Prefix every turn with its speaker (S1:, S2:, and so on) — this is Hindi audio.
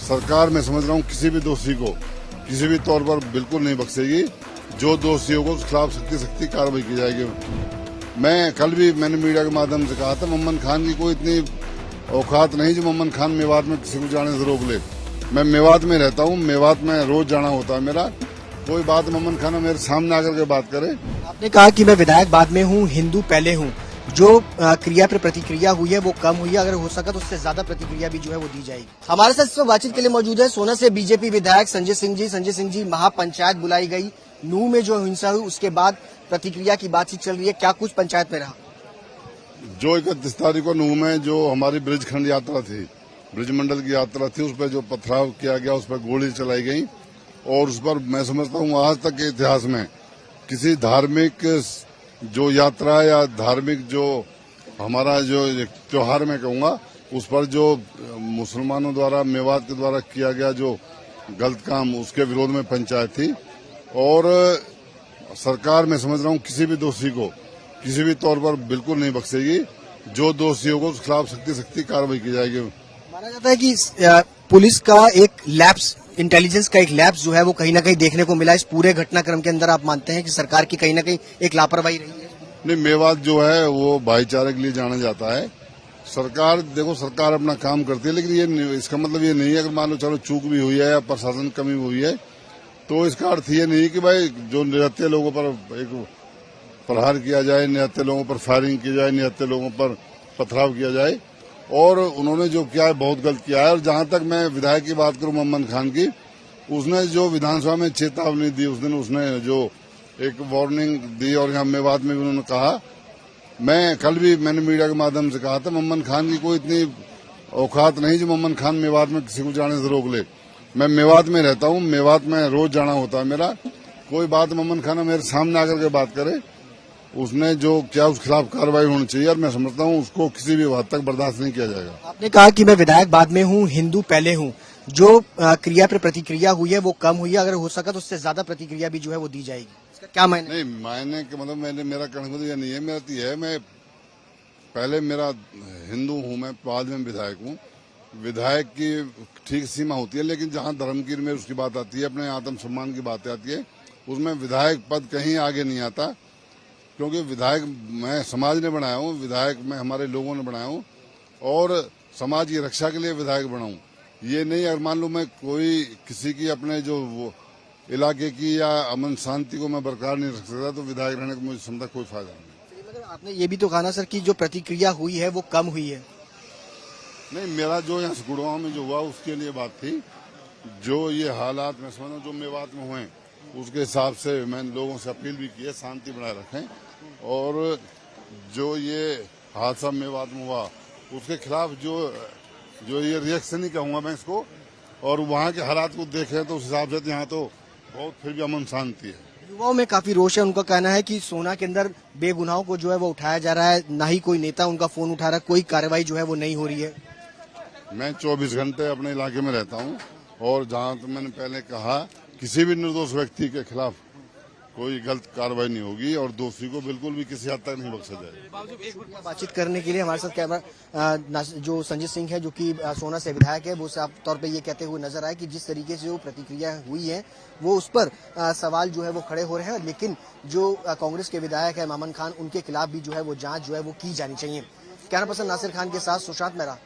S1: सरकार मैं समझ रहा हूँ किसी भी दोषी को किसी भी तौर पर बिल्कुल नहीं बख्शेगी। जो दोषी होगा उसके खिलाफ सख्ती कार्रवाई की जाएगी। मैंने मीडिया के माध्यम से कहा था, मोहम्मद खान की कोई इतनी औकात नहीं जो मोहम्मद खान मेवात में किसी को जाने से रोक ले। मैं मेवात में रहता हूँ, मेवात में रोज जाना होता है मेरा। कोई बात मोहम्मद खान मेरे सामने आकर के बात करे।
S2: आपने कहा कि मैं विधायक बाद में हूँ, हिंदू पहले हूँ। जो क्रिया पर प्रतिक्रिया हुई है वो कम हुई है, अगर हो सका तो उससे ज्यादा प्रतिक्रिया भी जो है वो दी जाएगी। हमारे साथ इस वक्त बातचीत के लिए मौजूद है सोना से बीजेपी विधायक संजय सिंह जी। महापंचायत बुलाई गई, नूह में जो हिंसा हुई उसके बाद प्रतिक्रिया की बातचीत चल रही है, क्या कुछ पंचायत में रहा?
S1: जो 31 तारीख को नूह में जो हमारी ब्रिज खंड यात्रा थी, ब्रिज मंडल की यात्रा थी, उस पर जो पथराव किया गया, उस पर गोली चलाई गई और उस पर मैं समझता हूँ आज तक के इतिहास में किसी धार्मिक जो यात्रा या धार्मिक जो हमारा जो त्योहार मैं कहूँगा उस पर जो मुसलमानों द्वारा मेवात के द्वारा किया गया जो गलत काम, उसके विरोध में पंचायत थी। और सरकार मैं समझ रहा हूँ किसी भी दोषी को किसी भी तौर पर बिल्कुल नहीं बख्शेगी। जो दोषी होगा उसके खिलाफ सख्ती कार्रवाई की जाएगी।
S2: माना जाता है कि पुलिस का एक लैप्स, इंटेलिजेंस का एक लैप्स जो है वो कहीं ना कहीं देखने को मिला इस पूरे घटनाक्रम के अंदर। आप मानते हैं कि सरकार की कहीं ना कहीं एक लापरवाही रही है?
S1: नहीं, मेवात जो है वो भाईचारे के लिए जाना जाता है। सरकार अपना काम करती है, लेकिन ये इसका मतलब ये नहीं है अगर मान लो चलो चूक भी हुई है या प्रशासन कमी हुई है तो इसका अर्थ ये नहीं कि भाई जो निरहुए लोगों पर एक प्रहार किया जाए, निरहुए लोगों पर फायरिंग की जाए, निरहुए लोगों पर पथराव किया जाए। और उन्होंने जो किया है बहुत गलत किया है। और जहां तक मैं विधायक की बात करूं मोहम्मद खान की, उसने जो विधानसभा में चेतावनी दी उस दिन, उसने जो एक वार्निंग दी और यहाँ मेवात में भी उन्होंने कहा, मैंने मीडिया के माध्यम से कहा था, मोहम्मद खान की कोई इतनी औकात नहीं जो मोहम्मद खान मेवात में किसी को जाने से रोक ले। मैं मेवात में रहता हूँ, मेवात में रोज जाना होता है मेरा। कोई बात मोहम्मद खान मेरे सामने आकर के बात करे, उसने जो किया उसके खिलाफ कार्रवाई होनी चाहिए और मैं समझता हूँ उसको किसी भी हद तक बर्दाश्त नहीं किया जाएगा।
S2: आपने कहा कि मैं विधायक बाद में हूँ, हिंदू पहले हूँ। जो क्रिया पर प्रतिक्रिया हुई है वो कम हुई है, अगर हो सका तो उससे ज्यादा प्रतिक्रिया भी जो है वो दी जाएगी। इसका क्या मायने?
S1: नहीं, मायने के मतलब मेरा कहना यह नहीं है। मेरा तो यह है, मैं पहले मेरा हिंदू हूँ, मैं बाद में विधायक हूँ। विधायक की ठीक सीमा होती है, लेकिन जहाँ धर्म की में उसकी बात आती है, अपने आत्म सम्मान की बात आती है, उसमें विधायक पद कहीं आगे नहीं आता। क्योंकि विधायक मैं समाज ने बनाया हूँ, विधायक मैं हमारे लोगों ने बनाया हूँ और समाज की रक्षा के लिए विधायक बना हूँ। ये नहीं अगर मान लो मैं कोई किसी की अपने जो इलाके की या अमन शांति को मैं बरकरार नहीं रख सकता तो विधायक रहने का मुझे समझा कोई फायदा नहीं।
S2: मगर आपने ये भी तो कहा ना सर कि जो प्रतिक्रिया हुई है वो कम हुई है।
S1: नहीं, मेरा जो यहाँ गुड़गांव में जो हुआ उसके लिए बात थी। जो ये हालात मैं समझ रहा हूँ जो मेवात में हुए उसके हिसाब से मैंने लोगों से अपील भी की है शांति बनाए रखें। और जो ये हादसा मेवात में हुआ उसके खिलाफ जो ये रिएक्शन ही कहूँगा मैं इसको, और वहाँ के हालात को देखें तो उस हिसाब से यहाँ तो बहुत फिर भी अमन शांति है।
S2: युवाओं में काफी रोष है। उनका कहना है कि सोना के अंदर बेगुनाहों को जो है वो उठाया जा रहा है, ना ही कोई नेता उनका फोन उठा रहा है, कोई कार्रवाई जो है वो नहीं हो रही है।
S1: मैं 24 घंटे अपने इलाके में रहता हूँ और जहाँ तो मैंने पहले कहा किसी भी निर्दोष व्यक्ति के खिलाफ कोई गलत कार्रवाई नहीं होगी और दोषी को बिल्कुल भी किसी हद तक नहीं बख्शा जाएगा।
S2: बातचीत करने के लिए हमारे साथ कैमरा जो संजय सिंह है जो कि सोना से विधायक है, वो साफ तौर पे ये कहते हुए नजर आए कि जिस तरीके से जो प्रतिक्रिया हुई है वो उस पर सवाल जो है वो खड़े हो रहे हैं, लेकिन जो कांग्रेस के विधायक है मोहम्मद खान, उनके खिलाफ भी जो है वो जांच जो है वो की जानी चाहिए। कैमरा पर्सन नासिर खान के साथ सुशांत मेहरा।